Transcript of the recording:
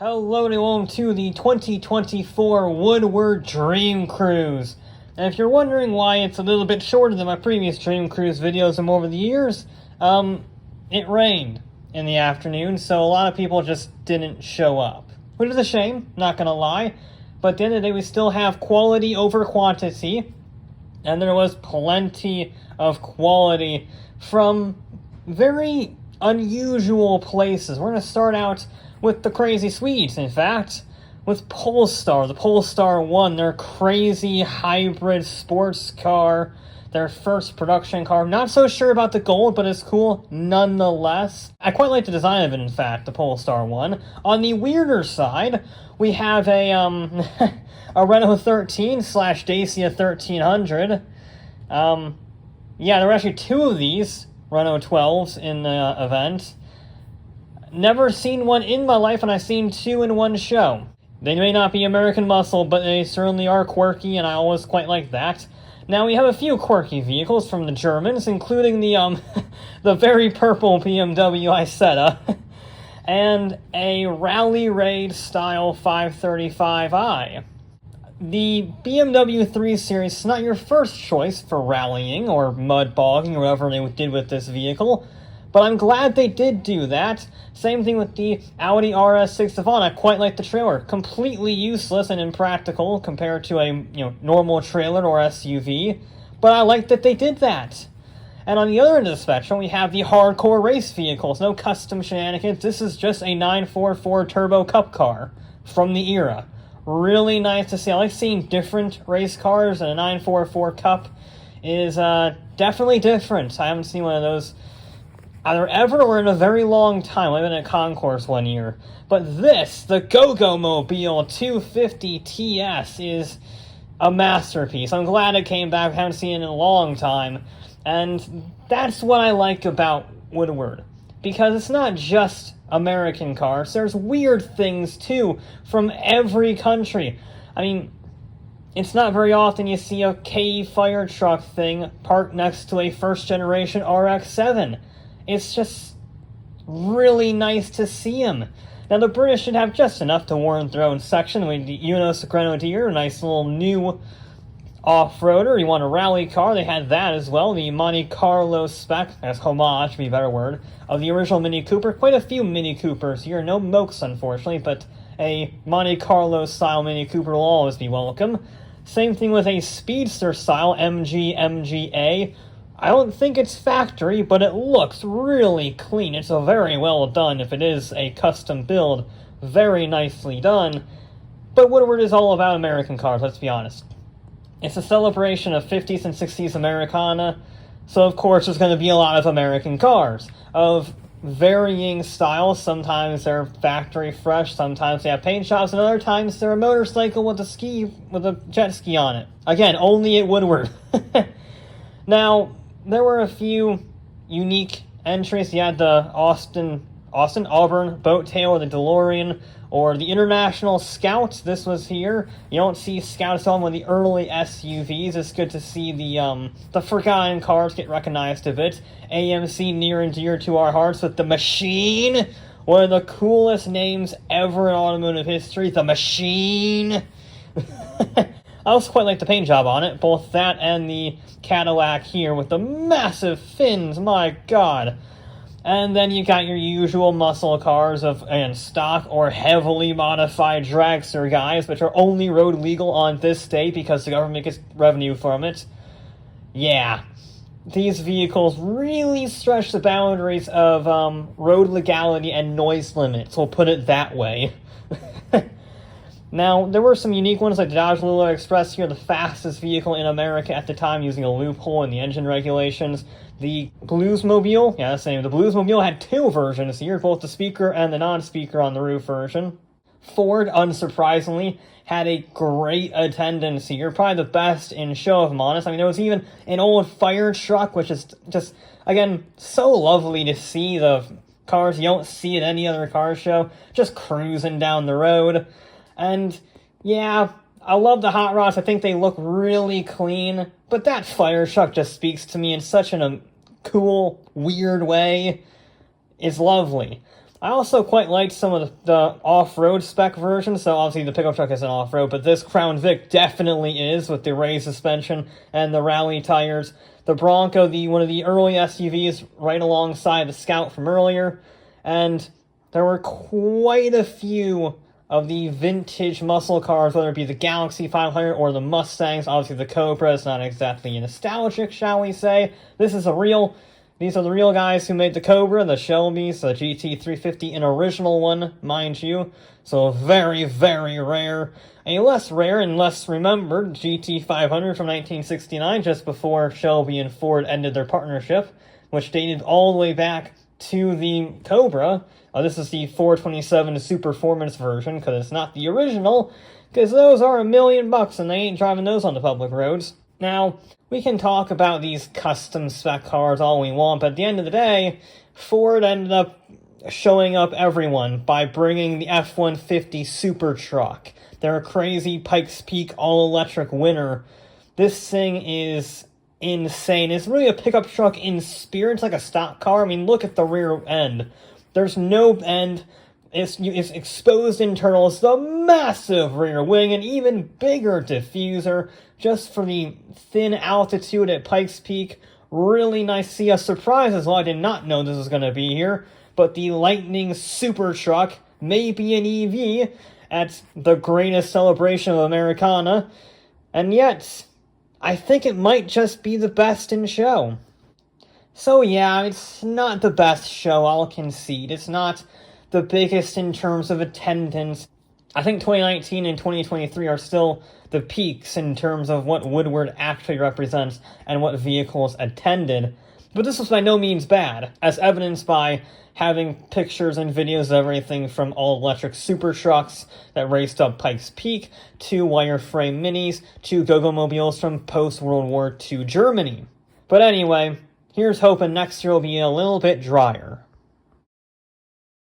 Hello and welcome to the 2024 Woodward Dream Cruise. And if you're wondering why it's a little bit shorter than my previous Dream Cruise videos over the years, it rained in the afternoon, so a lot of people just didn't show up. Which is a shame, not gonna lie, but at the end of the day we still have quality over quantity, and there was plenty of quality from very unusual places. We're gonna start out with the Crazy Swedes, in fact, with Polestar. The Polestar 1, their crazy hybrid sports car, their first production car. Not so sure about the gold, but it's cool nonetheless. I quite like the design of it, in fact, the Polestar 1. On the weirder side, we have a, a Renault 13 / Dacia 1300. Yeah, there were actually two of these Renault 12s in the event. Never seen one in my life, and I've seen two in one show. They may not be American muscle, but they certainly are quirky, and I always quite like that. Now, we have a few quirky vehicles from the Germans, including the, the very purple BMW Isetta, and a Rally Raid style 535i. The BMW 3 Series is not your first choice for rallying, or mud bogging, or whatever they did with this vehicle, but I'm glad they did do that. Same thing with the Audi RS6 Avant. I quite like the trailer. Completely useless and impractical compared to a normal trailer or SUV, but I like that they did that. And on the other end of the spectrum, we have the hardcore race vehicles. No custom shenanigans. This is just a 944 Turbo Cup car from the era. Really nice to see. I like seeing different race cars, and a 944 Cup is definitely different. I haven't seen one of those either ever or in a very long time. I've been at Concourse one year. But this, the Go-Go Mobile 250 TS, is a masterpiece. I'm glad it came back. I haven't seen it in a long time. And that's what I like about Woodward. Because it's not just American cars. There's weird things, too, from every country. I mean, it's not very often you see a K fire truck thing parked next to a first-generation RX-7. It's just really nice to see them. Now, the British should have just enough to warrant their own section. With the Unos Grenadier, a nice little new off-roader. You want a rally car, they had that as well. The Monte Carlo spec, as homage, to be a better word, of the original Mini Cooper. Quite a few Mini Coopers here. No Mokes, unfortunately, but a Monte Carlo-style Mini Cooper will always be welcome. Same thing with a Speedster-style MG/MGA. I don't think it's factory, but it looks really clean. It's a very well done, if it is a custom build, very nicely done. But Woodward is all about American cars, let's be honest. It's a celebration of 50s and 60s Americana, so of course there's going to be a lot of American cars, of varying styles. Sometimes they're factory fresh, sometimes they have paint jobs, and other times they're a motorcycle with a jet ski on it. Again, only at Woodward. Now, there were a few unique entries. You had the Austin Auburn boat tail, or the DeLorean, or the International Scout. This was here. You don't see Scouts on with the early SUVs. It's good to see the forgotten cars get recognized a bit. AMC, near and dear to our hearts, with the Machine. One of the coolest names ever in automotive history. The Machine. I also quite like the paint job on it, both that and the Cadillac here with the massive fins, my god. And then you got your usual muscle cars of, again, stock or heavily modified dragster guys, which are only road legal on this day because the government gets revenue from it. Yeah, these vehicles really stretch the boundaries of road legality and noise limits, we'll put it that way. Now, there were some unique ones, like the Dodge Lula Express here, the fastest vehicle in America at the time, using a loophole in the engine regulations. The Bluesmobile, yeah, that's the name. The Bluesmobile had two versions here, both the speaker and the non-speaker on the roof version. Ford, unsurprisingly, had a great attendance here, probably the best in show, if I'm honest. I mean, there was even an old fire truck, which is just, again, so lovely to see. The cars you don't see at any other car show, just cruising down the road. And, yeah, I love the hot rods. I think they look really clean. But that fire truck just speaks to me in such a cool, weird way. It's lovely. I also quite liked some of the off-road spec versions, so obviously the pickup truck isn't off-road, but this Crown Vic definitely is, with the raised suspension and the rally tires. The Bronco, one of the early SUVs, right alongside the Scout from earlier, and there were quite a few of the vintage muscle cars, whether it be the Galaxy 500 or the Mustangs. Obviously the Cobra is not exactly nostalgic, shall we say. These are the real guys who made the Cobra, the Shelbys, the GT350, an original one, mind you. So very, very rare. A less rare and less remembered GT500 from 1969, just before Shelby and Ford ended their partnership, which dated all the way back to the Cobra. This is the 427 Superformance version, because it's not the original, because those are $1 million, and they ain't driving those on the public roads. Now, we can talk about these custom spec cars all we want, but at the end of the day, Ford ended up showing up everyone by bringing the F-150 Super Truck, their crazy Pikes Peak all-electric winner. This thing is insane. It's really a pickup truck in spirit. It's like a stock car. I mean, look at the rear end. There's no end. It's exposed internals, the massive rear wing, an even bigger diffuser, just for the thin altitude at Pikes Peak. Really nice to see. A surprise as well. I did not know this was going to be here. But the Lightning Super Truck may be an EV at the greatest celebration of Americana. And yet, I think it might just be the best in show. So yeah, it's not the best show, I'll concede. It's not the biggest in terms of attendance. I think 2019 and 2023 are still the peaks in terms of what Woodward actually represents and what vehicles attended. But this was by no means bad, as evidenced by having pictures and videos of everything from all-electric super trucks that raced up Pikes Peak, to wireframe minis, to go-go mobiles from post-World War II Germany. But anyway, here's hoping next year will be a little bit drier.